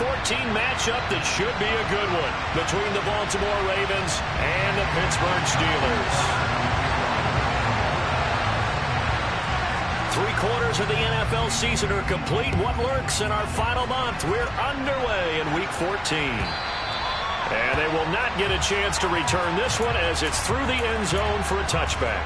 matchup that should be a good one between the Baltimore Ravens and the Pittsburgh Steelers. 3/4 of the NFL season are complete. What lurks in our final month? We're underway in Week 14. And they will not get a chance to return this one as it's through the end zone for a touchback.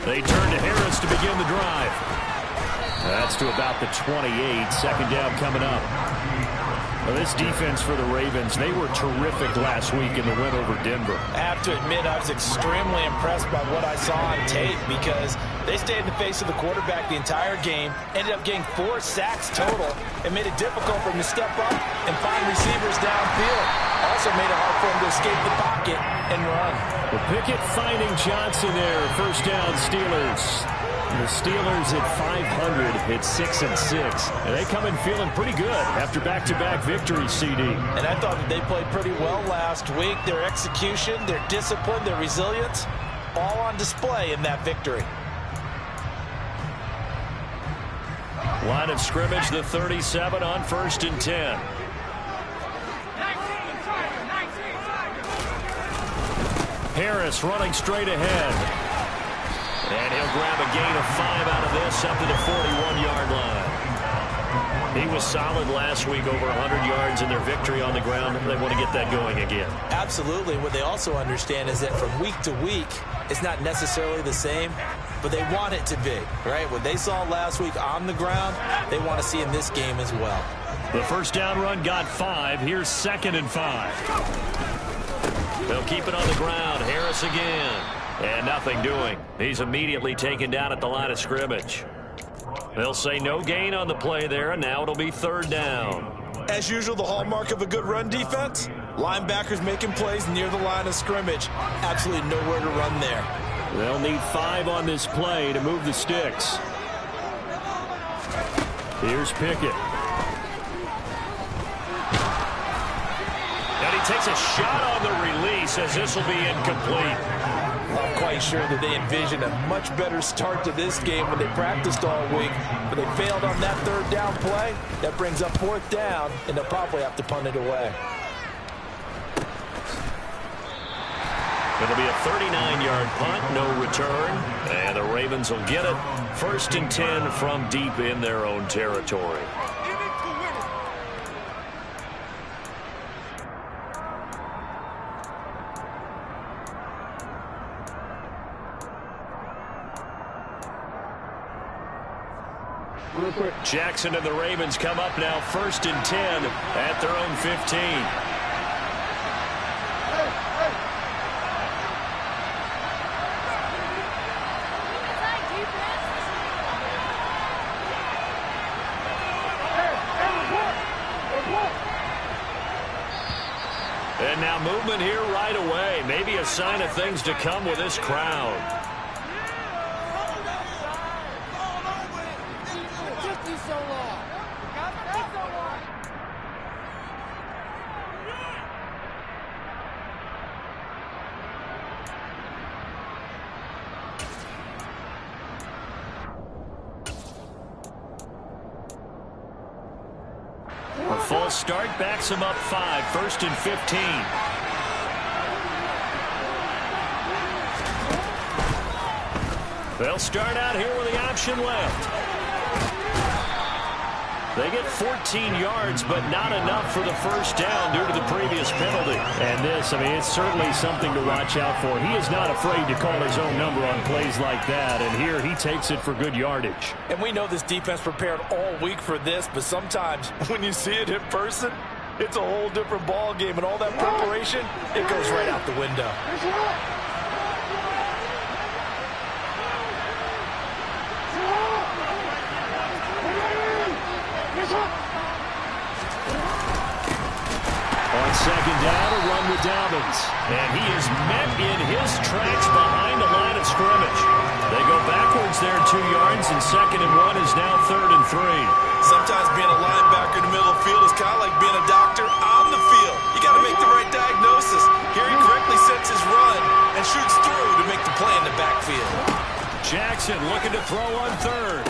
They turn to Harris to begin the drive. That's to about the 28. Second down coming up. Well, this defense for the Ravens, they were terrific last week in the win over Denver. I have to admit, I was extremely impressed by what I saw on tape because they stayed in the face of the quarterback the entire game, ended up getting 4 sacks total, and made it difficult for him to step up and find receivers downfield. Also made it hard for him to escape the pocket and run. Well, Pickett finding Johnson there. First down, Steelers. The Steelers at 500 hit 6-6, and they come in feeling pretty good after back-to-back victories, CD. And I thought that they played pretty well last week. Their execution, their discipline, their resilience, all on display in that victory. Line of scrimmage, the 37 on 1st and 10. Harris running straight ahead. And he'll grab a gain of 5 out of this up to the 41-yard line. He was solid last week, over 100 yards in their victory on the ground. They want to get that going again. Absolutely. What they also understand is that from week to week, it's not necessarily the same, but they want it to be, right? What they saw last week on the ground, they want to see in this game as well. The first down run got 5. Here's 2nd and 5. They'll keep it on the ground. Harris again. And nothing doing. He's immediately taken down at the line of scrimmage. They'll say no gain on the play there, and now it'll be 3rd down. As usual, the hallmark of a good run defense, linebackers making plays near the line of scrimmage. Absolutely nowhere to run there. They'll need 5 on this play to move the sticks. Here's Pickett. And he takes a shot on the release as this will be incomplete. I'm quite sure that they envisioned a much better start to this game when they practiced all week, but they failed on that 3rd down play. That brings up 4th down, and they'll probably have to punt it away. It'll be a 39-yard punt, no return, and the Ravens will get it. 1st and 10 from deep in their own territory. Jackson and the Ravens come up now 1st and 10 at their own 15. And now movement here right away. Maybe a sign of things to come with this crowd. A false start backs him up 5. 1st and 15. They'll start out here with the option left. They get 14 yards, but not enough for the first down due to the previous penalty. And this, I mean, it's certainly something to watch out for. He is not afraid to call his own number on plays like that, and here he takes it for good yardage. And we know this defense prepared all week for this, but sometimes when you see it in person, it's a whole different ball game, and all that preparation, it goes right out the window. On 2nd down, a run with Dobbins. And he is met in his tracks behind the line of scrimmage. They go backwards there 2 yards, and 2nd and 1 is now 3rd and 3. Sometimes being a linebacker in the middle of the field is kind of like being a doctor on the Jackson looking to throw on third.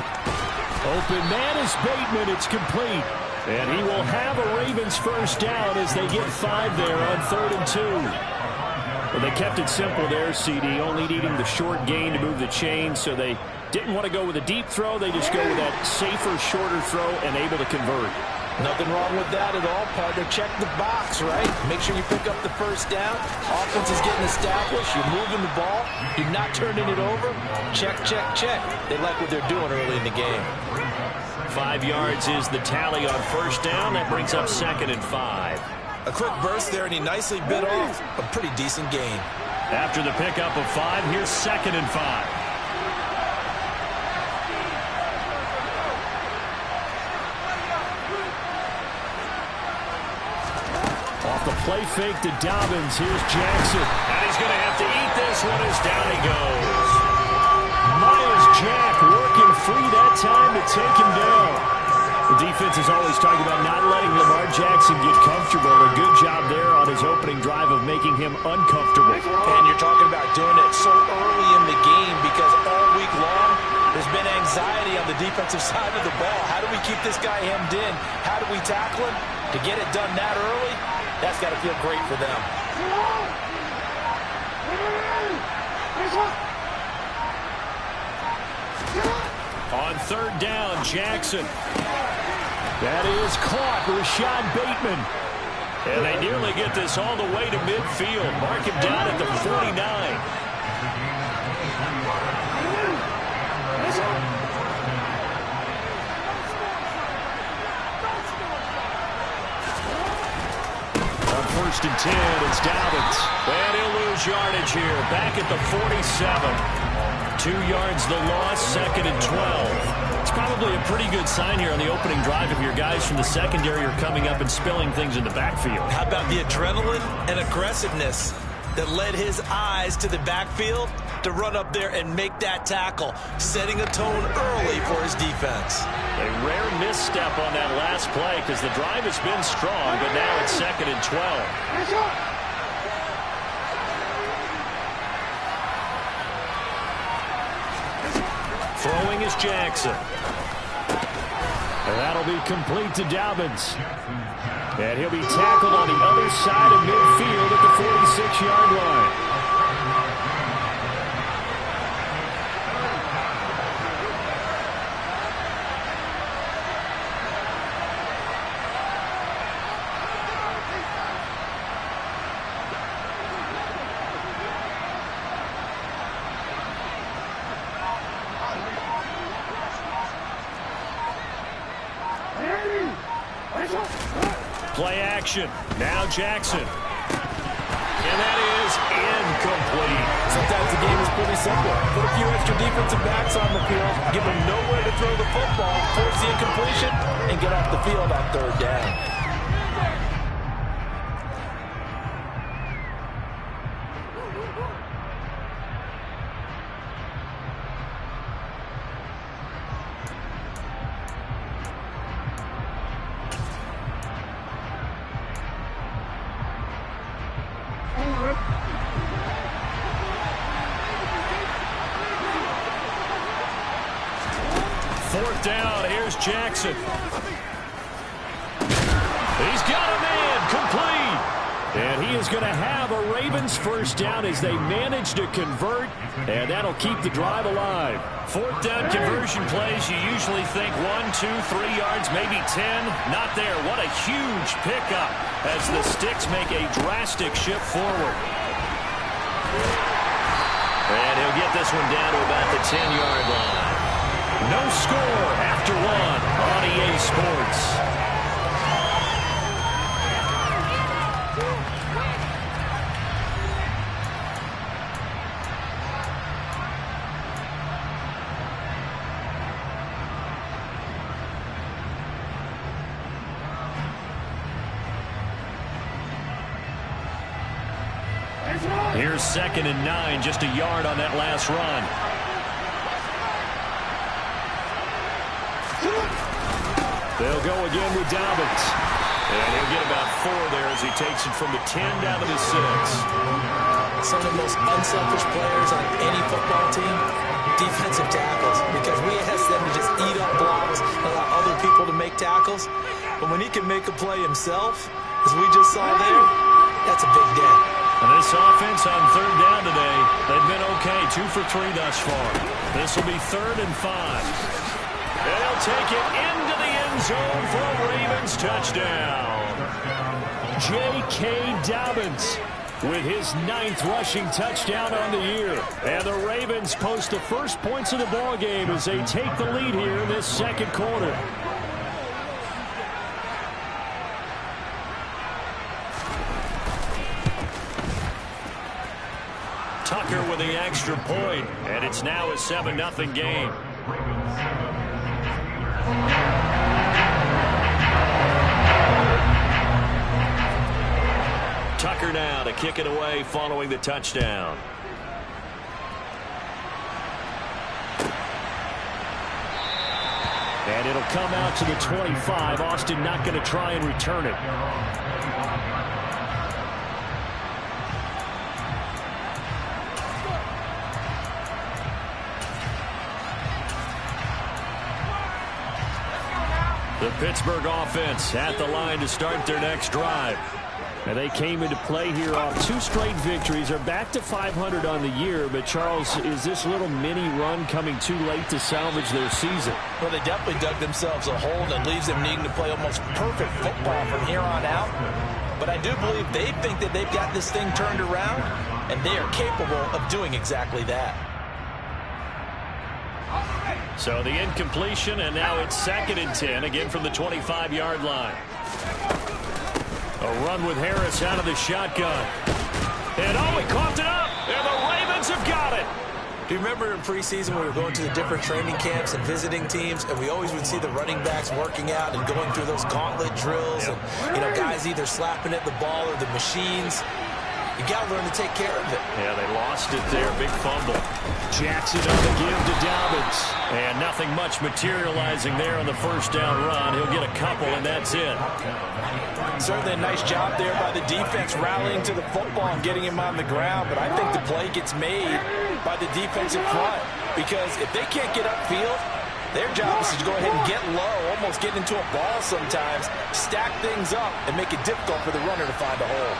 Open man is Bateman. It's complete. And he will have a Ravens first down as they get 5 there on 3rd and 2. Well, they kept it simple there, CD, only needing the short gain to move the chain, so they didn't want to go with a deep throw. They just go with that safer, shorter throw and able to convert. Nothing wrong with that at all, partner. Check the box, right? Make sure you pick up the first down. Offense is getting established. You're moving the ball. You're not turning it over. Check, check, check. They like what they're doing early in the game. 5 yards is the tally on first down. That brings up 2nd and 5. A quick burst there, and he nicely bit off a pretty decent gain. After the pickup of 5, here's 2nd and 5. Off the play fake to Dobbins. Here's Jackson. And he's going to have to eat this one as down he goes. Myles Jack working free that time to take him down. The defense is always talking about not letting Lamar Jackson get comfortable. A good job there on his opening drive of making him uncomfortable. And you're talking about doing it so early in the game because all week long there's been anxiety on the defensive side of the ball. How do we keep this guy hemmed in? How do we tackle him? To get it done that early, that's got to feel great for them. On 3rd down, Jackson. That is caught. Rashad Bateman. And they nearly get this all the way to midfield. Mark him down at the 49. On 1st and 10, it's Dobbins. And he'll lose yardage here. Back at the 47. 2 yards the loss, 2nd and 12. It's probably a pretty good sign here on the opening drive if your guys from the secondary are coming up and spilling things in the backfield. How about the adrenaline and aggressiveness that led his eyes to the backfield to run up there and make that tackle, setting a tone early for his defense. A rare misstep on that last play because the drive has been strong, but now it's 2nd and 12. Throwing is Jackson. And that'll be complete to Dobbins. And he'll be tackled on the other side of midfield at the 46-yard line. Play action. Now Jackson. And that is incomplete. Sometimes the game is pretty simple. Put a few extra defensive backs on the field, give them nowhere to throw the football, force the incompletion, and get off the field on 3rd down. Fourth down, here's Jackson. He's got a man, complete. And he is going to have a Ravens first down as they manage to convert, and that'll keep the drive alive. 4th down conversion plays, you usually think 1, 2, 3 yards, maybe 10. Not there. What a huge pickup as the Sticks make a drastic shift forward. And he'll get this one down to about the 10-yard line. No score after 1 on EA Sports. Here's 2nd and 9, just a yard on that last run. They'll go again with Dobbins. And he'll get about 4 there as he takes it from the 10 down to the 6. Some of the most unselfish players on any football team, defensive tackles, because we ask them to just eat up blocks and allow other people to make tackles. But when he can make a play himself, as we just saw there, that's a big day. And this offense on 3rd down today, they've been okay, 2 for 3 thus far. This will be 3rd and 5. And they'll take it into the end zone for a Ravens touchdown. J.K. Dobbins with his 9th rushing touchdown on the year. And the Ravens post the first points of the ballgame as they take the lead here in this second quarter. Tucker with the extra point, and it's now a 7-0 game. Tucker now to kick it away following the touchdown. And it'll come out to the 25. Austin not going to try and return it. The Pittsburgh offense at the line to start their next drive. And they came into play here off 2 straight victories. They're back to 500 on the year. But, Charles, is this little mini run coming too late to salvage their season? Well, they definitely dug themselves a hole that leaves them needing to play almost perfect football from here on out. But I do believe they think that they've got this thing turned around, and they are capable of doing exactly that. So the incompletion, and now it's 2nd and 10, again from the 25-yard line. A run with Harris out of the shotgun. And he coughed it up, and the Ravens have got it. Do you remember in preseason when we were going to the different training camps and visiting teams, and we always would see the running backs working out and going through those gauntlet drills, and guys either slapping at the ball or the machines. You got to learn to take care of it. Yeah, they lost it there. Big fumble. Jackson on the give to Dobbins. And nothing much materializing there on the first down run. He'll get a couple, and that's it. Certainly a nice job there by the defense rallying to the football and getting him on the ground. But I think the play gets made by the defensive front, because if they can't get upfield, their job is to go ahead and get low, almost get into a ball sometimes, stack things up, and make it difficult for the runner to find a hole.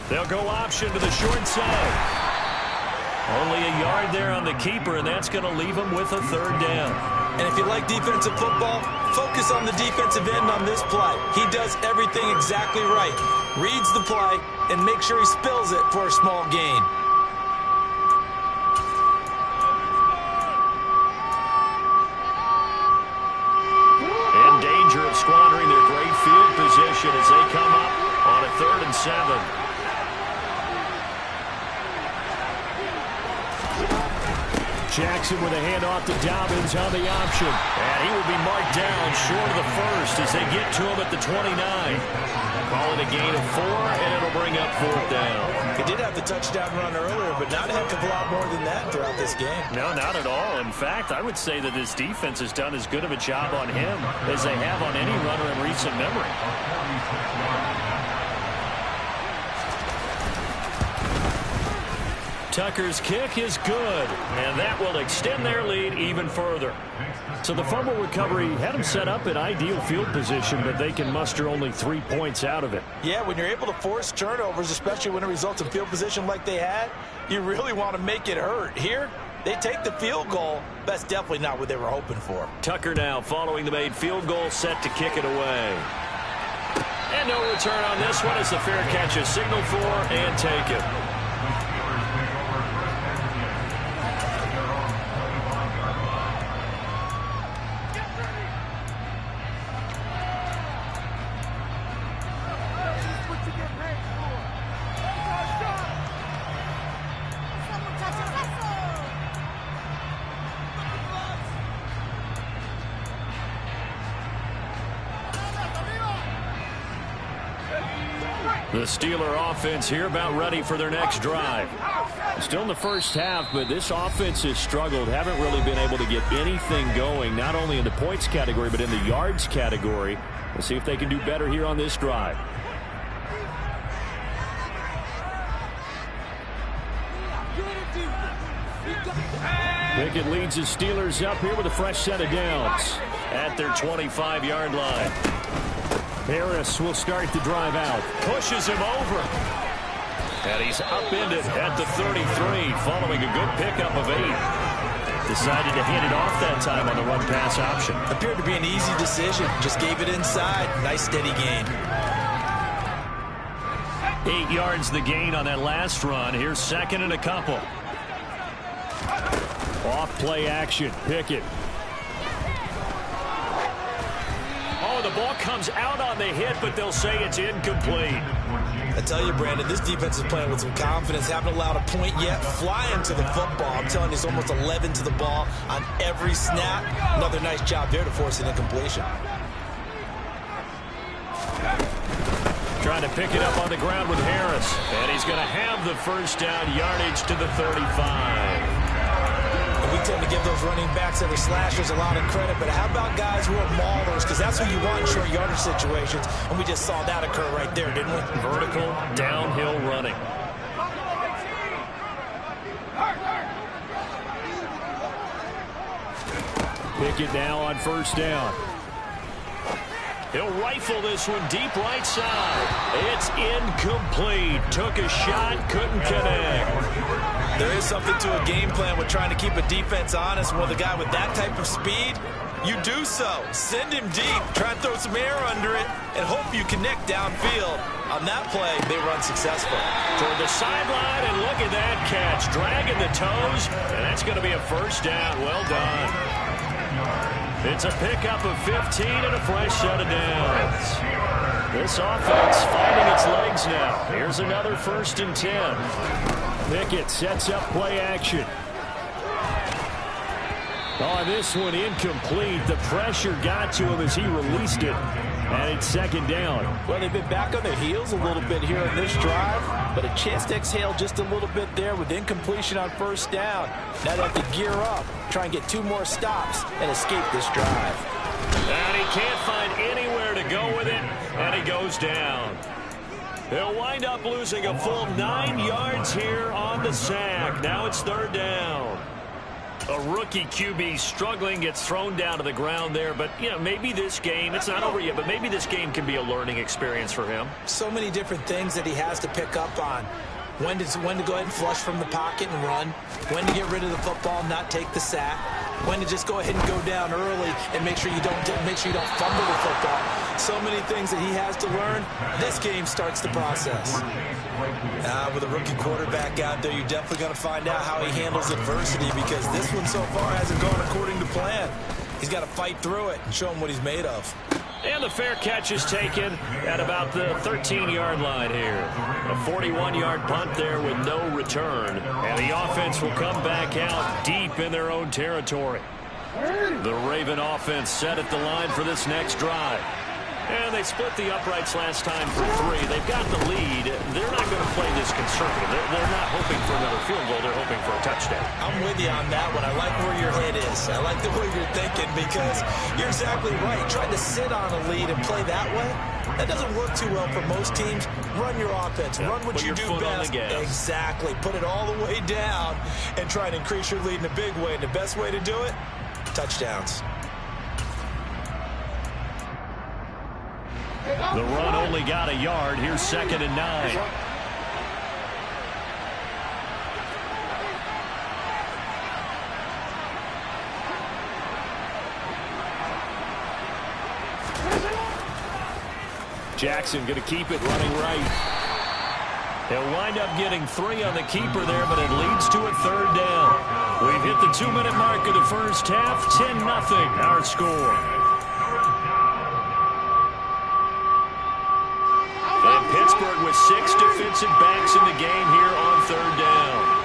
They'll go option to the short side. Only a yard there on the keeper, and that's going to leave him with a 3rd down. And if you like defensive football, focus on the defensive end on this play. He does everything exactly right. Reads the play and makes sure he spills it for a small gain. In danger of squandering their great field position as they come up on a 3rd and 7. Jackson with a handoff to Dobbins on the option. And he will be marked down short of the first as they get to him at the 29. Calling a gain of 4, and it'll bring up 4th down. He did have the touchdown run earlier, but not a heck of a lot more than that throughout this game. No, not at all. In fact, I would say that this defense has done as good of a job on him as they have on any runner in recent memory. Tucker's kick is good, and that will extend their lead even further. So the fumble recovery had them set up in ideal field position, but they can muster only 3 points out of it. Yeah, when you're able to force turnovers, especially when it results in field position like they had, you really want to make it hurt. Here, they take the field goal. That's definitely not what they were hoping for. Tucker now following the made field goal, set to kick it away. And no return on this one as the fair catch is signaled for and taken. The Steeler offense here about ready for their next drive. Still in the first half, but this offense has struggled. Haven't really been able to get anything going, not only in the points category, but in the yards category. We'll see if they can do better here on this drive. Pickett leads his Steelers up here with a fresh set of downs at their 25-yard line. Harris will start the drive out. Pushes him over. And he's upended at the 33 following a good pickup of 8. Decided to hand it off that time on the run-pass option. Appeared to be an easy decision. Just gave it inside. Nice steady gain. 8 yards the gain on that last run. Here's second and a couple. Off play action. Pickett. Oh, the ball comes out on the hit, but they'll say it's incomplete. I tell you, Brandon, this defense is playing with some confidence. Haven't allowed a point yet. Flying to the football. I'm telling you, it's almost 11 to the ball on every snap. Another nice job there to force an incompletion. Trying to pick it up on the ground with Harris. And he's going to have the first down, yardage to the 35. We tend to give those running backs and the slashers a lot of credit, but how about guys who are maulers? Because that's who you want in short yardage situations, and we just saw that occur right there, didn't we? Vertical, downhill running. Pickett now on first down. He'll rifle this one deep right side. It's incomplete. Took a shot, couldn't connect. There is something to a game plan with trying to keep a defense honest. With a guy with that type of speed, you do so. Send him deep. Try and throw some air under it and hope you connect downfield. On that play, they run successful. Toward the sideline, and look at that catch. Dragging the toes, and that's going to be a first down. Well done. It's a pickup of 15 and a fresh set of downs. This offense finding its legs now. Here's another 1st and 10. Pickett sets up play action. Oh, this one incomplete. The pressure got to him as he released it. And it's second down. Well, they've been back on their heels a little bit here in this drive, but a chance to exhale just a little bit there with incompletion on first down. Now they have to gear up, try and get 2 more stops, and escape this drive. And he can't find anywhere to go with it, and he goes down. He'll wind up losing a full 9 yards here on the sack. Now it's 3rd down. A rookie QB struggling, gets thrown down to the ground there. But, you know, maybe this game, it's not over yet, but maybe this game can be a learning experience for him. So many different things that he has to pick up on. When to go ahead and flush from the pocket and run. When to get rid of the football and not take the sack. When to just go ahead and go down early and make sure you don't fumble the football. So many things that he has to learn. This game starts the process. With a rookie quarterback out there, you're definitely going to find out how he handles adversity, because this one so far hasn't gone according to plan. He's got to fight through it and show him what he's made of. And the fair catch is taken at about the 13-yard line here. A 41-yard punt there with no return. And the offense will come back out deep in their own territory. The Raven offense set at the line for this next drive. And they split the uprights last time for 3. They've got the lead. They're not going to play this conservative. They're not hoping for another field goal. They're hoping for a touchdown. I'm with you on that one. I like where your head is. I like the way you're thinking, because you're exactly right. Trying to sit on a lead and play that way, that doesn't work too well for most teams. Run your offense. Run what you do best. Exactly. Put it all the way down and try and increase your lead in a big way. And the best way to do it, touchdowns. The run only got a yard. Here's 2nd and 9. Jackson going to keep it running right. He'll wind up getting 3 on the keeper there, but it leads to a 3rd down. We've hit the 2-minute mark of the first half. 10-0 our score. And Pittsburgh with 6 defensive backs in the game here on 3rd down.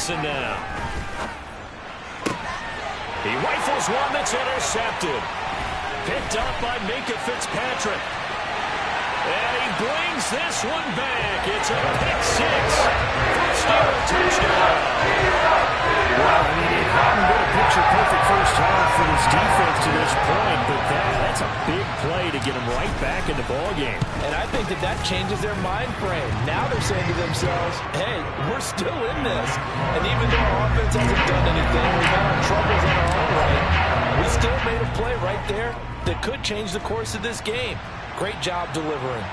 Jackson now. He rifles one that's intercepted. Picked up by Minka Fitzpatrick. And he brings this one back. It's a pick six. First down, touchdown. Well, I mean, it hadn't been a picture-perfect first half for this defense to this point, but that's a big play to get them right back in the ballgame. And I think that changes their mind frame. Now they're saying to themselves, hey, we're still in this. And even though our offense hasn't done anything, we've had our troubles on our own right, we still made a play right there that could change the course of this game. Great job delivering.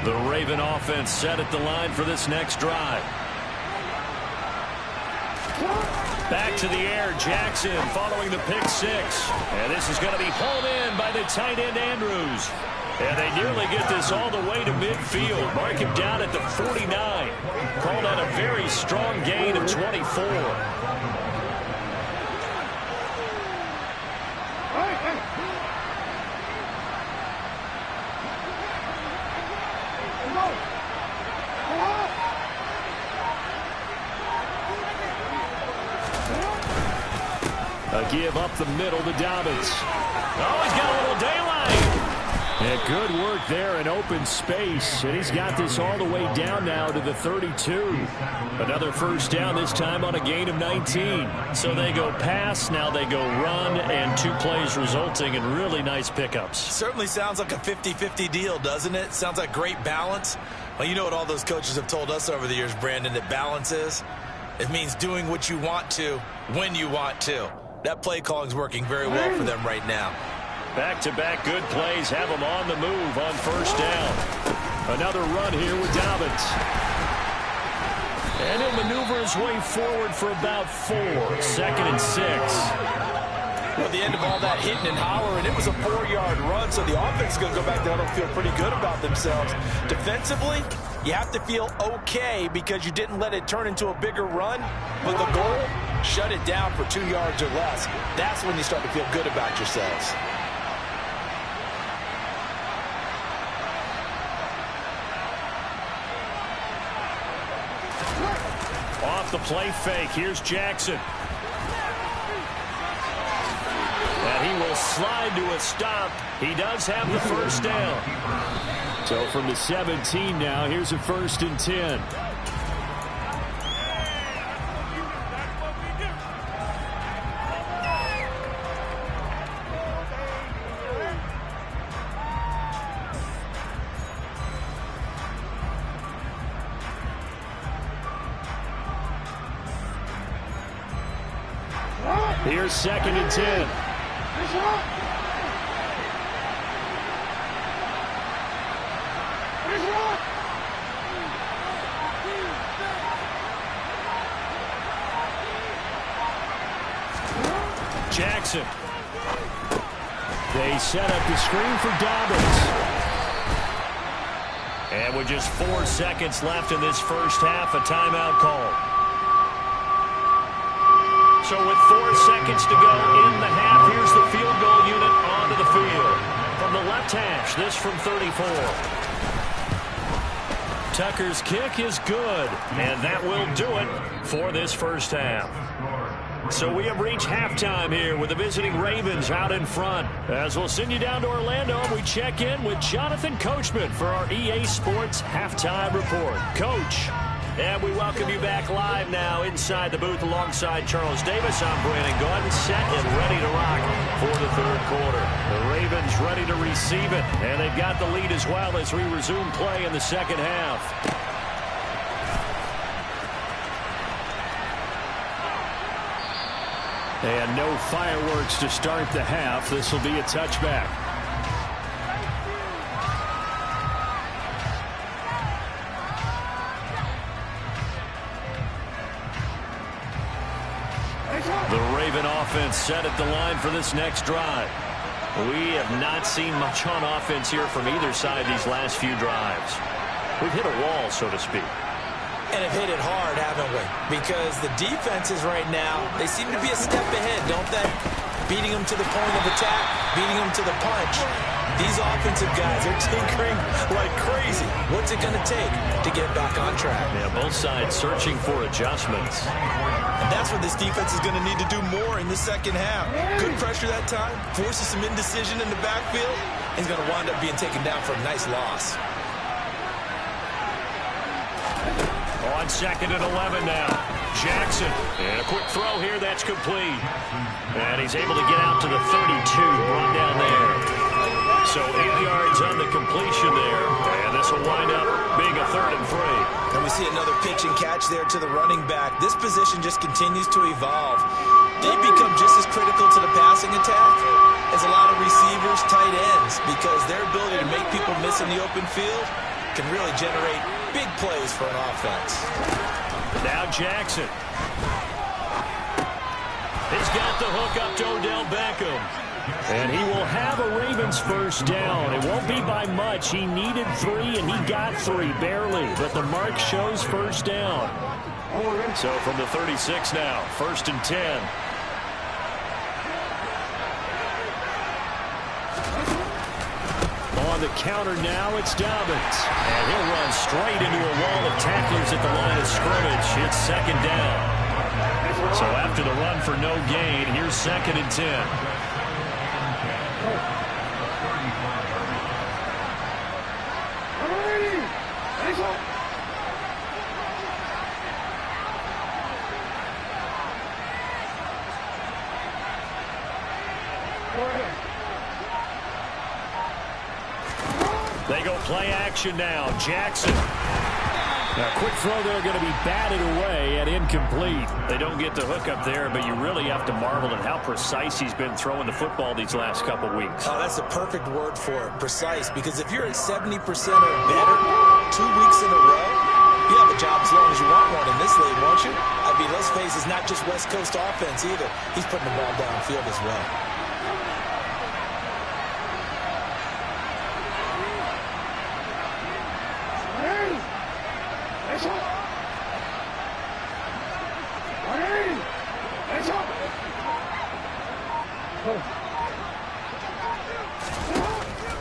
The Raven offense set at the line for this next drive. Back to the air, Jackson following the pick six. And this is going to be hauled in by the tight end Andrews. And they nearly get this all the way to midfield. Mark him down at the 49. Called out a very strong gain of 24. A give up the middle to Dobbins. Oh, he's got a little daylight. And good work there in open space. And he's got this all the way down now to the 32. Another first down, this time on a gain of 19. So they go pass, now they go run, and 2 plays resulting in really nice pickups. Certainly sounds like a 50-50 deal, doesn't it? Sounds like great balance. Well, you know what all those coaches have told us over the years, Brandon, that balance is? It means doing what you want to when you want to. That play calling is working very well for them right now. Back-to-back good plays have them on the move on first down. Another run here with Dobbins. And he'll maneuver his way forward for about 4. 2nd and 6. Well, at the end of all that hitting and hollering, it was a 4-yard run, so the offense is going to go back there and feel pretty good about themselves. Defensively, you have to feel okay because you didn't let it turn into a bigger run, but the goal, shut it down for 2 yards or less. That's when you start to feel good about yourselves. Off the play fake, here's Jackson. And he will slide to a stop. He does have the first down. So from the 17 now, here's a 1st and 10. Here's 2nd and 10. Jackson. They set up the screen for Dobbins. And with just 4 seconds left in this first half, a timeout call. So with 4 seconds to go in the half, here's the field goal unit onto the field. From the left hash, this from 34. Tucker's kick is good, and that will do it for this first half. So we have reached halftime here with the visiting Ravens out in front. As we'll send you down to Orlando, we check in with Jonathan Coachman for our EA Sports Halftime Report. Coach. And we welcome you back live now inside the booth alongside Charles Davis. I'm Brandon Gordon, set and ready to rock for the third quarter. The Ravens ready to receive it, and they've got the lead as well as we resume play in the second half. And no fireworks to start the half. This will be a touchback. The Raven offense set at the line for this next drive. We have not seen much on offense here from either side these last few drives. We've hit a wall, so to speak. And have hit it hard, haven't we? Because the defenses right now, they seem to be a step ahead, don't they? Beating them to the point of attack, beating them to the punch. These offensive guys are tinkering like crazy. What's it going to take to get back on track? Yeah, both sides searching for adjustments. And that's what this defense is going to need to do more in the second half. Good pressure that time, forces some indecision in the backfield. He's going to wind up being taken down for a nice loss. On 2nd and 11 now. Jackson. And a quick throw here. That's complete. And he's able to get out to the 32. Brought down there. So 8 yards on the completion there. And this will wind up being a 3rd and 3. And we see another pitch and catch there to the running back. This position just continues to evolve. They become just as critical to the passing attack as a lot of receivers, tight ends, because their ability to make people miss in the open field can really generate big plays for an offense. Now Jackson. He's got the hook up to Odell Beckham. And he will have a Ravens first down. It won't be by much. He needed 3, and he got 3, barely. But the mark shows first down. So from the 36 now, 1st and 10. On the counter now, it's Dobbins. And he'll run straight into a wall of tacklers at the line of scrimmage. It's 2nd down. So after the run for no gain, here's 2nd and 10. They go play action now. Jackson. Now, quick throw there, going to be batted away and incomplete. They don't get the hook up there, but you really have to marvel at how precise he's been throwing the football these last couple weeks. Oh, that's a perfect word for it, precise, because if you're at 70% or better 2 weeks in a row, you have a job as long as you want one in this league, won't you? I mean, let's face it, it's not just West Coast offense either. He's putting the ball downfield as well.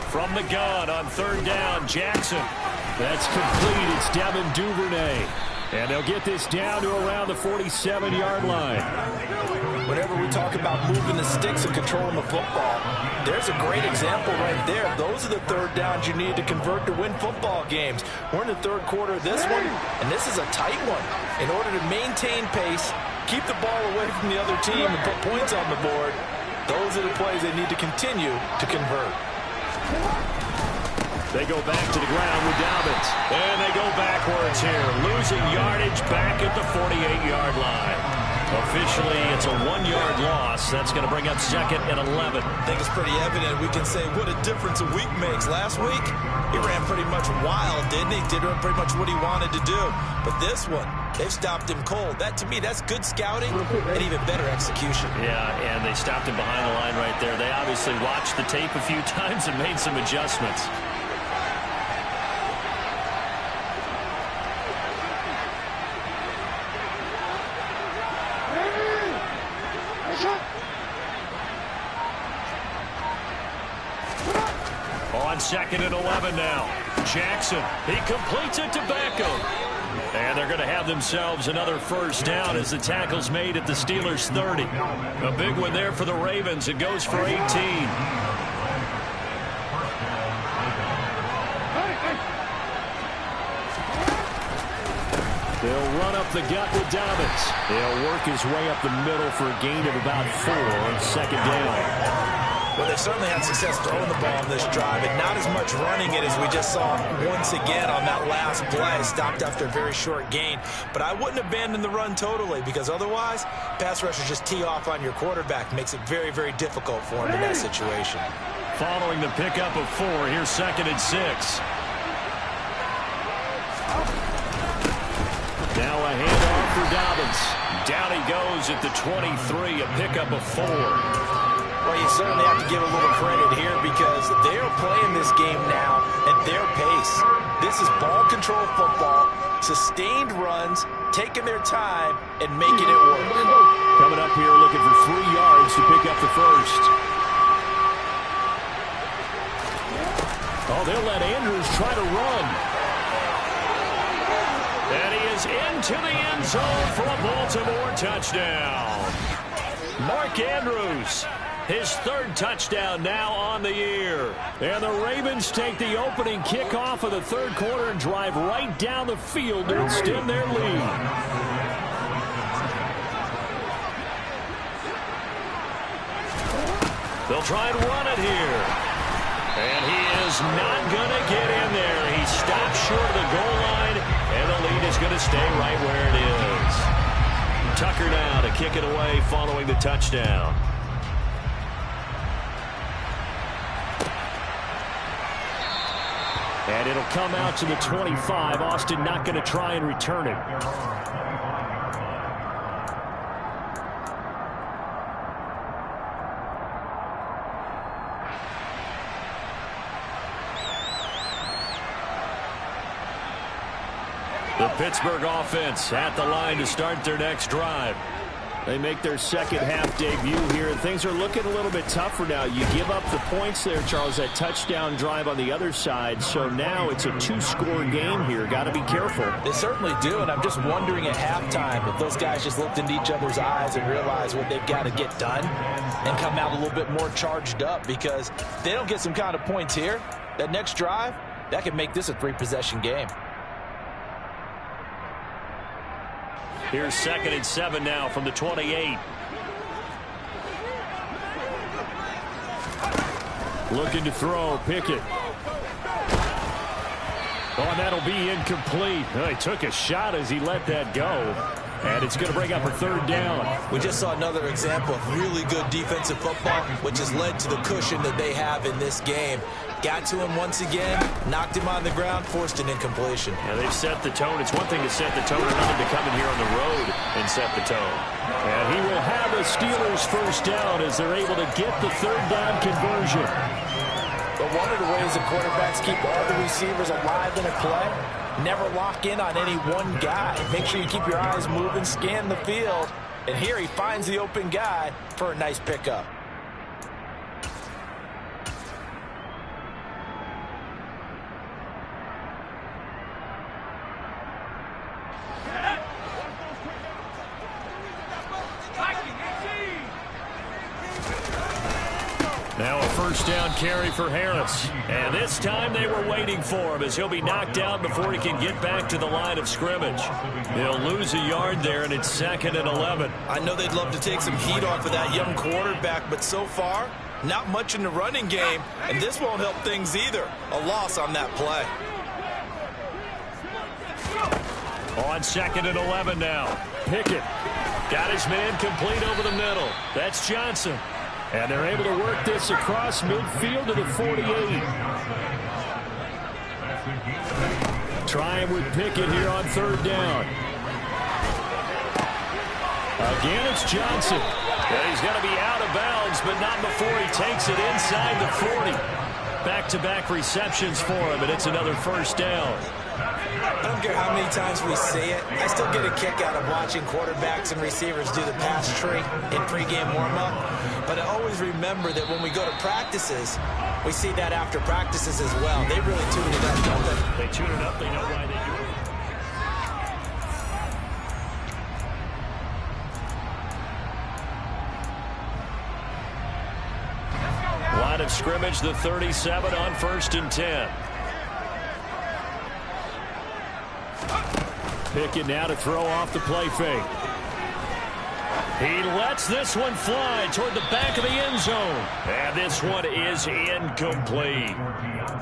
From the gun on 3rd down, Jackson. That's complete. It's Devin Duvernay. And they'll get this down to around the 47-yard line. Whenever we talk about moving the sticks and controlling the football, there's a great example right there. Those are the 3rd downs you need to convert to win football games. We're in the 3rd quarter of this one, and this is a tight one. In order to maintain pace, keep the ball away from the other team, and put points on the board, those are the plays they need to continue to convert. They go back to the ground with Dobbins. And they go backwards here, losing yardage back at the 48-yard line. Officially, it's a 1-yard loss. That's going to bring up 2nd and 11. I think it's pretty evident. We can say what a difference a week makes. Last week, he ran pretty much wild, didn't he? Did pretty much what he wanted to do. But this one, they've stopped him cold. That, to me, that's good scouting and even better execution. Yeah, and they stopped him behind the line right there. They obviously watched the tape a few times and made some adjustments. On 2nd and 11 now. Jackson, he completes it to Beckham. And they're going to have themselves another first down as the tackle's made at the Steelers' 30. A big one there for the Ravens. It goes for 18. They'll run up the gut with Dobbins. He'll work his way up the middle for a gain of about 4 on 2nd down. Well, they certainly had success throwing the ball on this drive, and not as much running it as we just saw once again on that last play. Stopped after a very short gain. But I wouldn't abandon the run totally, because otherwise, pass rushers just tee off on your quarterback. Makes it very, very difficult for him in that situation. Following the pickup of 4, here's 2nd and 6. Now a handoff for Dobbins. Down he goes at the 23, a pickup of 4. Well, you certainly have to give a little credit here because they're playing this game now at their pace. This is ball control football, sustained runs, taking their time, and making it work. Coming up here looking for 3 yards to pick up the first. Oh, they'll let Andrews try to run. And he is into the end zone for a Baltimore touchdown. Mark Andrews, his 3rd touchdown now on the year. And the Ravens take the opening kickoff of the 3rd quarter and drive right down the field to extend their lead. They'll try and run it here. And he is not going to get in there. He stops short of the goal line, and the lead is going to stay right where it is. Tucker now to kick it away following the touchdown. And it'll come out to the 25. Austin not going to try and return it. The Pittsburgh offense at the line to start their next drive. They make their second half debut here, and things are looking a little bit tougher now. You give up the points there, Charles, that touchdown drive on the other side. So now it's a 2-score game here. Got to be careful. They certainly do, and I'm just wondering at halftime if those guys just looked into each other's eyes and realized what they've got to get done and come out a little bit more charged up, because if they don't get some kind of points here, that next drive, that could make this a 3-possession game. Here's 2nd and 7 now from the 28. Looking to throw, Pickett. Oh, and that'll be incomplete. Oh, he took a shot as he let that go. And it's going to bring up a 3rd down. We just saw another example of really good defensive football, which has led to the cushion that they have in this game. Got to him once again, knocked him on the ground, forced an incompletion. Yeah, they've set the tone. It's one thing to set the tone, another to come in here on the road and set the tone. And he will have a Steelers 1st down as they're able to get the 3rd down conversion. But one of the ways the quarterbacks keep all the receivers alive in a play, never lock in on any one guy. Make sure you keep your eyes moving, scan the field. And here he finds the open guy for a nice pickup. Now a 1st down carry for Harris. And this time they were waiting for him as he'll be knocked down before he can get back to the line of scrimmage. He'll lose a yard there, and it's 2nd and 11. I know they'd love to take some heat off of that young quarterback, but so far, not much in the running game, and this won't help things either. A loss on that play. On 2nd and 11 now. Pickett got his man complete over the middle. That's Johnson. And they're able to work this across midfield to the 48. Trying with Pickett here on 3rd down. Again, it's Johnson. And he's going to be out of bounds, but not before he takes it inside the 40. Back-to-back receptions for him, and it's another 1st down. I don't care how many times we say it, I still get a kick out of watching quarterbacks and receivers do the pass tree in pregame warm-up. But I always remember that when we go to practices, we see that after practices as well. They really tune it up, don't they? They tune it up. They know why they do it. Line of scrimmage, the 37 on 1st and 10. Pickett now to throw off the play fake. He lets this one fly toward the back of the end zone. And this one is incomplete.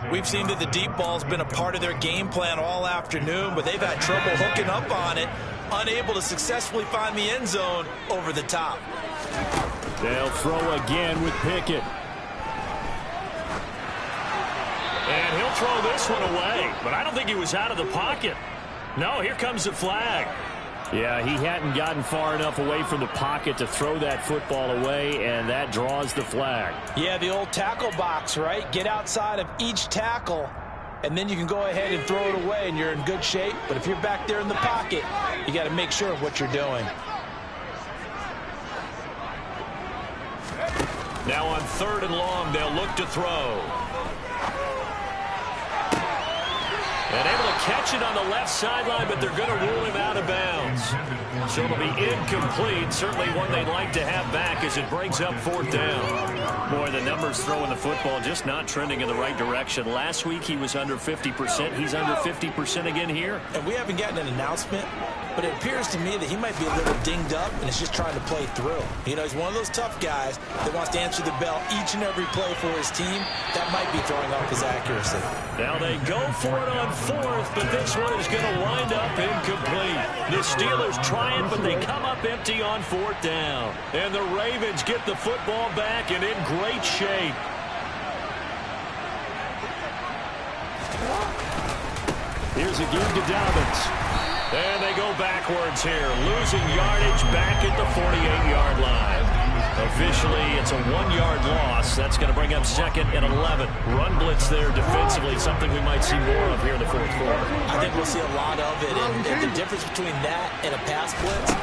We've seen that the deep ball's been a part of their game plan all afternoon, but they've had trouble hooking up on it, unable to successfully find the end zone over the top. They'll throw again with Pickett. And he'll throw this one away, but I don't think he was out of the pocket. No, here comes the flag. Yeah, he hadn't gotten far enough away from the pocket to throw that football away, and that draws the flag. Yeah, the old tackle box, right? Get outside of each tackle, and then you can go ahead and throw it away, and you're in good shape. But if you're back there in the pocket, you got to make sure of what you're doing. Now on 3rd and long, they'll look to throw. And able to catch it on the left sideline, but they're going to rule him out of bounds. So it'll be incomplete. Certainly one they'd like to have back as it brings up 4th down. Boy, the numbers throwing the football just not trending in the right direction. Last week he was under 50%. He's under 50% again here. And we haven't gotten an announcement, but it appears to me that he might be a little dinged up and is just trying to play through. You know, he's one of those tough guys that wants to answer the bell each and every play for his team. That might be throwing off his accuracy. Now they go for it on 4th, but this one is going to wind up incomplete. The Steelers trying, but they come up empty on 4th down. And the Ravens get the football back and in great shape. Here's a give to Dobbins. And they go backwards here, losing yardage back at the 48-yard line. Officially, it's a 1-yard loss. That's going to bring up 2nd and 11. Run blitz there defensively, something we might see more of here in the 4th quarter. I think we'll see a lot of it, and the difference between that and a pass blitz,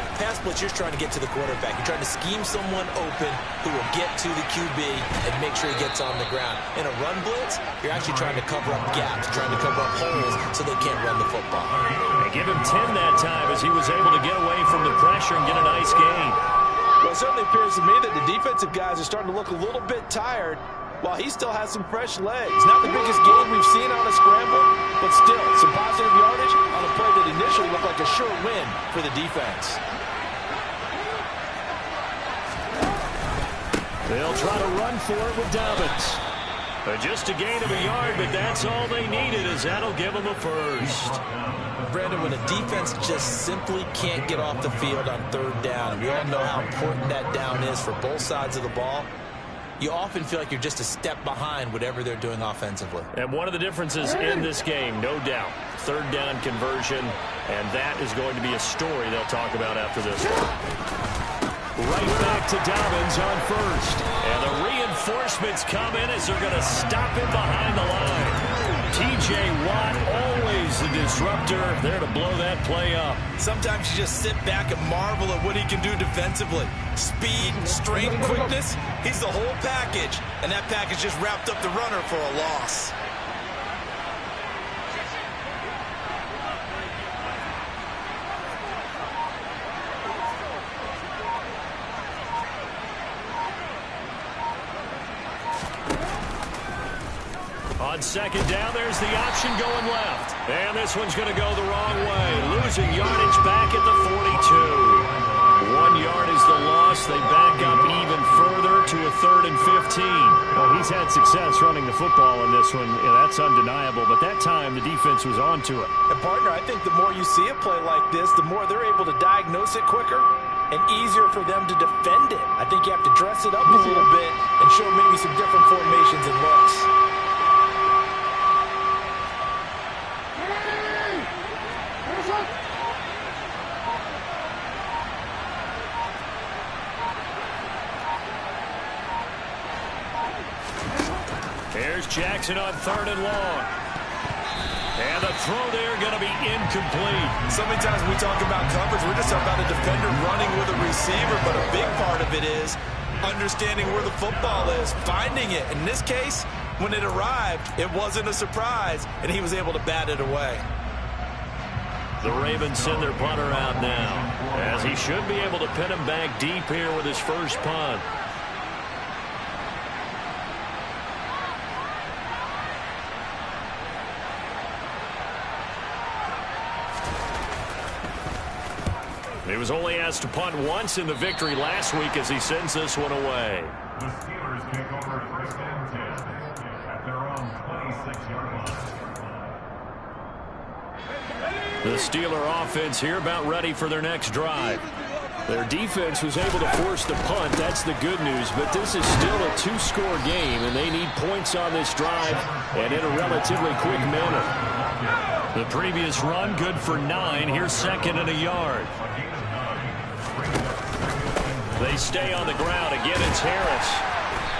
you're trying to get to the quarterback. You're trying to scheme someone open who will get to the QB and make sure he gets on the ground. In a run blitz, you're actually trying to cover up gaps, trying to cover up holes so they can't run the football. They give him 10 that time as he was able to get away from the pressure and get a nice gain. Well, it certainly appears to me that the defensive guys are starting to look a little bit tired while he still has some fresh legs. Not the biggest gain we've seen on a scramble, but still some positive yardage on a play that initially looked like a sure win for the defense. They'll try to run for it with Dobbins. Just a gain of a yard, but that's all they needed, as that'll give them a first. Brandon, when a defense just simply can't get off the field on 3rd down, and we all know how important that down is for both sides of the ball, you often feel like you're just a step behind whatever they're doing offensively. And one of the differences in this game, no doubt, 3rd down conversion, and that is going to be a story they'll talk about after this one. Right back to Dobbins on 1st. And the reinforcements come in as they're going to stop him behind the line. T.J. Watt, always the disruptor, there to blow that play up. Sometimes you just sit back and marvel at what he can do defensively. Speed, strength, quickness, he's the whole package. And that package just wrapped up the runner for a loss. On 2nd down, there's the option going left. And this one's going to go the wrong way. Losing yardage back at the 42. 1 yard is the loss. They back up even further to a 3rd and 15. Well, he's had success running the football in this one. Yeah, that's undeniable. But that time, the defense was on to it. And, partner, I think the more you see a play like this, the more they're able to diagnose it quicker and easier for them to defend it. I think you have to dress it up a little bit and show maybe some different formations and looks. Here's Jackson on 3rd and long. And the throw there going to be incomplete. So many times when we talk about coverage, we're just talking about a defender running with a receiver, but a big part of it is understanding where the football is, finding it. In this case, when it arrived, it wasn't a surprise, and he was able to bat it away. The Ravens send their punter out now, as he should be able to pin him back deep here with his first punt. He was only asked to punt once in the victory last week as he sends this one away. The Steelers take over 1st and 10 at their own 26-yard line. The Steeler offense here about ready for their next drive. Their defense was able to force the punt. That's the good news. But this is still a 2-score game, and they need points on this drive and in a relatively quick manner. The previous run good for 9. Here's second and a yard. They stay on the ground. Again, it's Harris.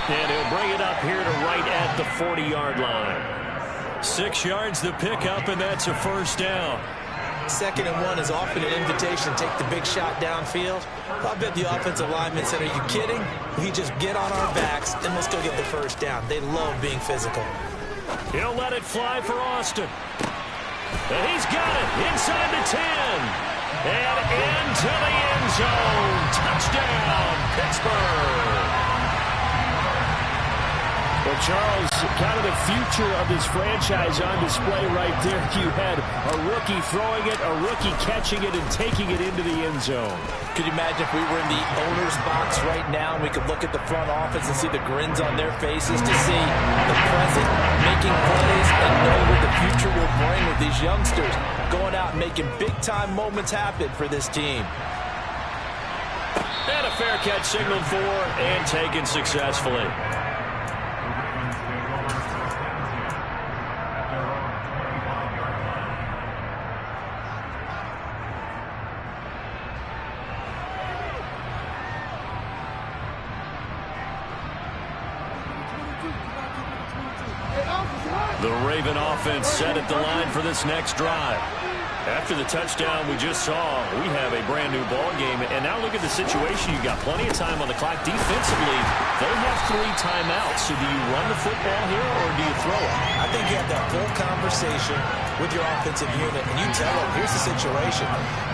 And he'll bring it up here to right at the 40-yard line. 6 yards the pickup, and that's a first down. 2nd and 1 is often an invitation to take the big shot downfield. I bet the offensive lineman said, are you kidding? We just get on our backs and let's go get the first down. They love being physical. He'll let it fly for Austin. And he's got it inside the 10. And into the end zone. Touchdown, Pittsburgh. Well, Charles, kind of the future of this franchise on display right there. You had a rookie throwing it, a rookie catching it, and taking it into the end zone. Could you imagine if we were in the owner's box right now and we could look at the front office and see the grins on their faces to see the present making plays and know what the future will bring with these youngsters going out and making big-time moments happen for this team. And a fair catch signaled for and taken successfully. The Raven offense set at the line for this next drive. After the touchdown we just saw, we have a brand new ball game. And now look at the situation. You've got plenty of time on the clock. Defensively, they have 3 timeouts. So do you run the football here or do you throw it? I think you have that full conversation with your offensive unit, and you tell them, here's the situation.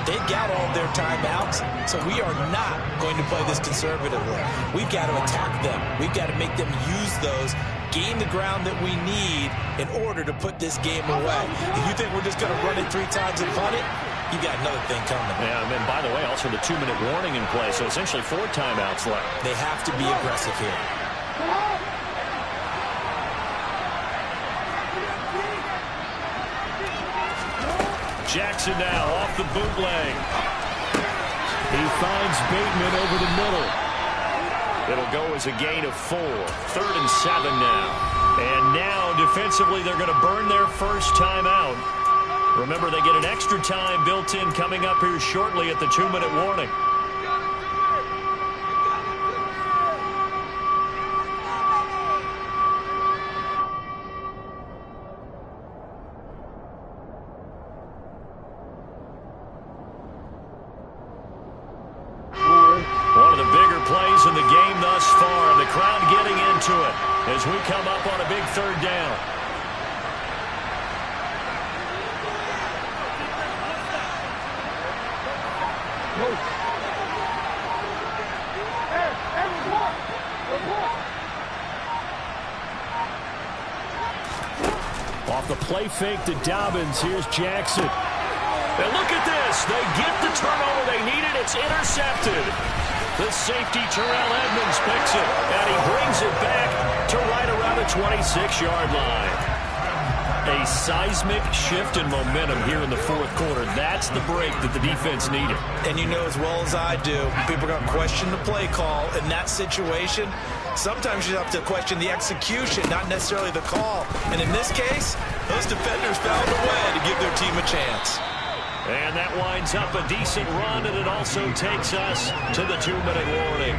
They've got all their timeouts, so we are not going to play this conservatively. We've got to attack them. We've got to make them use those, gain the ground that we need in order to put this game away. If you think we're just going to run it 3 times and punt it, you got another thing coming. Yeah, and then, by the way, also the 2-minute warning in play, so essentially 4 timeouts left. They have to be aggressive here. Jackson now off the bootleg. He finds Bateman over the middle. It'll go as a gain of 4. 3rd and 7 now. And now, defensively, they're going to burn their first timeout. Remember, they get an extra time built in coming up here shortly at the 2-minute warning. One of the bigger plays in the game thus far. The crowd getting into it as we come up on a big 3rd down. Off the play fake to Dobbins. Here's Jackson. And look at this. They get the turnover they needed. It's intercepted. The safety, Terrell Edmonds, picks it. And he brings it back to right around the 26-yard line. A seismic shift in momentum here in the 4th quarter. That's the break that the defense needed. And you know as well as I do, people are going to question the play call in that situation. Sometimes you have to question the execution, not necessarily the call. And in this case, those defenders found a way to give their team a chance. And that winds up a decent run, and it also takes us to the 2-minute warning.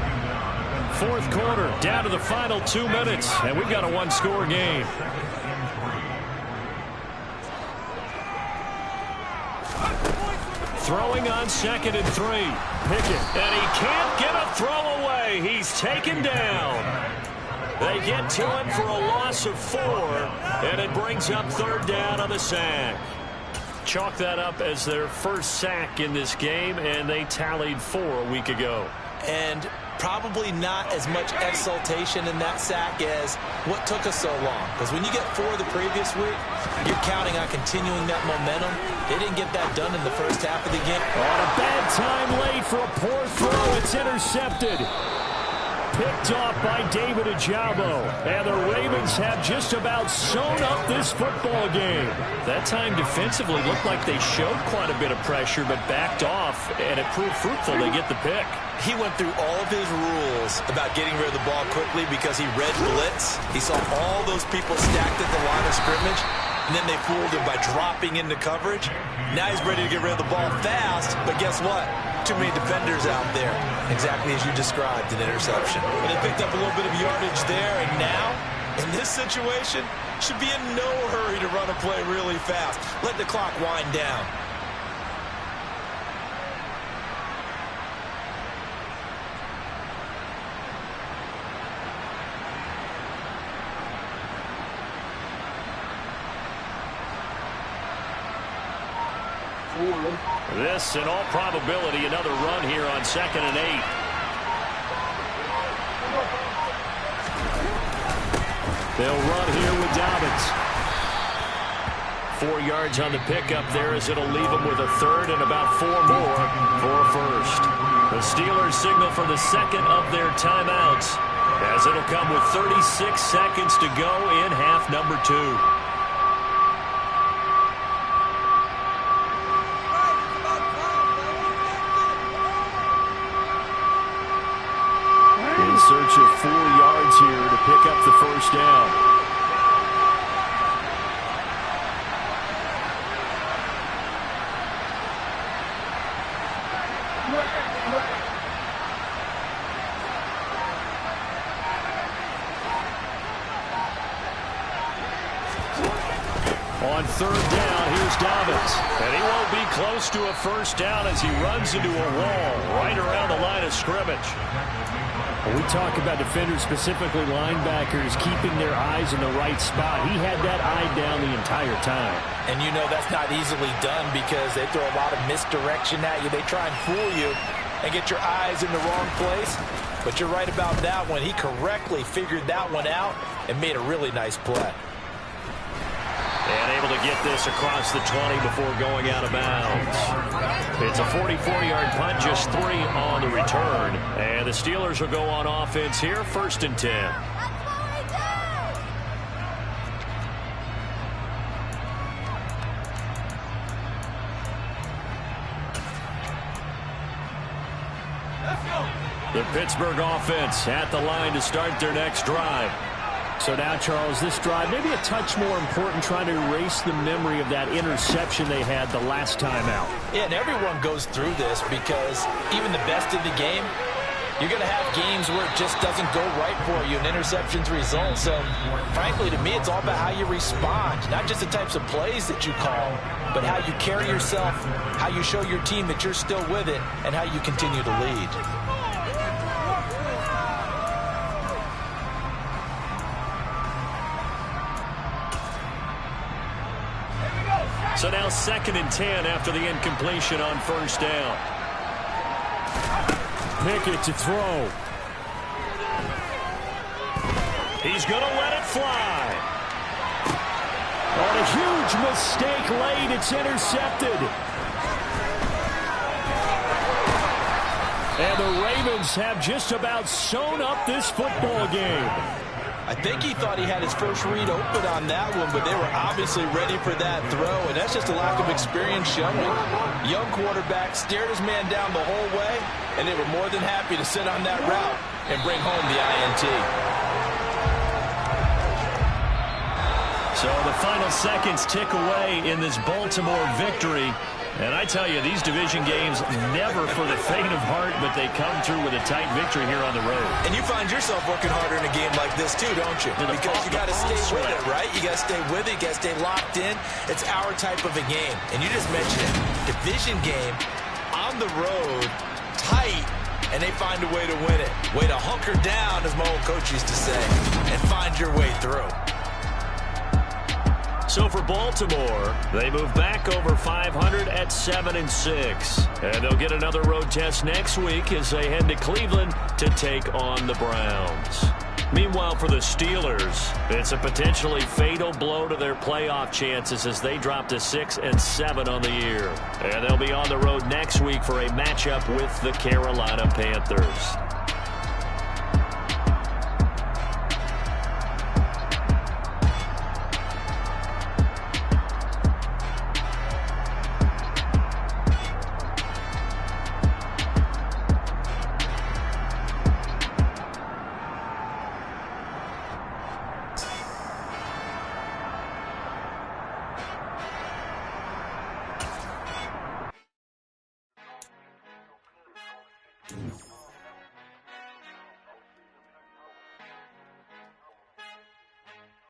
4th quarter, down to the final 2 minutes, and we've got a 1-score game. Throwing on 2nd and 3. Pickett, and he can't get a throw away. He's taken down. They get to him for a loss of 4, and it brings up 3rd down on the sack. Chalk that up as their first sack in this game, and they tallied 4 a week ago. And probably not as much exultation in that sack as what took us so long. Because when you get 4 the previous week, you're counting on continuing that momentum. They didn't get that done in the first half of the game. On a bad time late for a poor throw. It's intercepted. Picked off by David Ojabo. And the Ravens have just about sewn up this football game. That time defensively looked like they showed quite a bit of pressure, but backed off, and it proved fruitful. They get the pick. He went through all of his rules about getting rid of the ball quickly because he read blitz. He saw all those people stacked at the line of scrimmage, and then they fooled him by dropping into coverage. Now he's ready to get rid of the ball fast, but guess what? Too many defenders out there. Exactly as you described, an interception. But they picked up a little bit of yardage there, and now, in this situation, should be in no hurry to run a play really fast. Let the clock wind down. This, in all probability, another run here on 2nd and 8. They'll run here with Dobbins. 4 yards on the pickup there as it'll leave them with a third and about 4 more for a first. The Steelers signal for the second of their timeouts as it'll come with 36 seconds to go in half number 2. Search of 4 yards here to pick up the first down. On 3rd down, here's Dobbins. And he won't be close to a first down as he runs into a wall right around the line of scrimmage. When we talk about defenders, specifically linebackers, keeping their eyes in the right spot, he had that eye down the entire time. And you know that's not easily done because they throw a lot of misdirection at you. They try and fool you and get your eyes in the wrong place. But you're right about that one. He correctly figured that one out and made a really nice play. And able to get this across the 20 before going out of bounds. It's a 44-yard punt, just 3 on the return. And the Steelers will go on offense here, 1st and 10. The Pittsburgh offense at the line to start their next drive. So now, Charles, this drive maybe a touch more important, trying to erase the memory of that interception they had the last time out. Yeah, and everyone goes through this because even the best in the game, you're going to have games where it just doesn't go right for you and interceptions result. So, frankly, to me, it's all about how you respond, not just the types of plays that you call, but how you carry yourself, how you show your team that you're still with it, and how you continue to lead. So now 2nd and 10 after the incompletion on 1st down. Pickett to throw. He's going to let it fly. On a huge mistake late, it's intercepted. And the Ravens have just about sewn up this football game. I think he thought he had his first read open on that one, but they were obviously ready for that throw, and that's just a lack of experience showing. Young quarterback stared his man down the whole way, and they were more than happy to sit on that route and bring home the INT. So the final seconds tick away in this Baltimore victory. And I tell you, these division games, never for the faint of heart, but they come through with a tight victory here on the road. And you find yourself working harder in a game like this too, don't you? Because you got to stay with it, right? You got to stay with it. You got to stay locked in. It's our type of a game. And you just mentioned it. Division game, on the road, tight, and they find a way to win it. Way to hunker down, as my old coach used to say, and find your way through. So for Baltimore, they move back over 500 at 7-6. And they'll get another road test next week as they head to Cleveland to take on the Browns. Meanwhile, for the Steelers, it's a potentially fatal blow to their playoff chances as they drop to 6-7 on the year. And they'll be on the road next week for a matchup with the Carolina Panthers.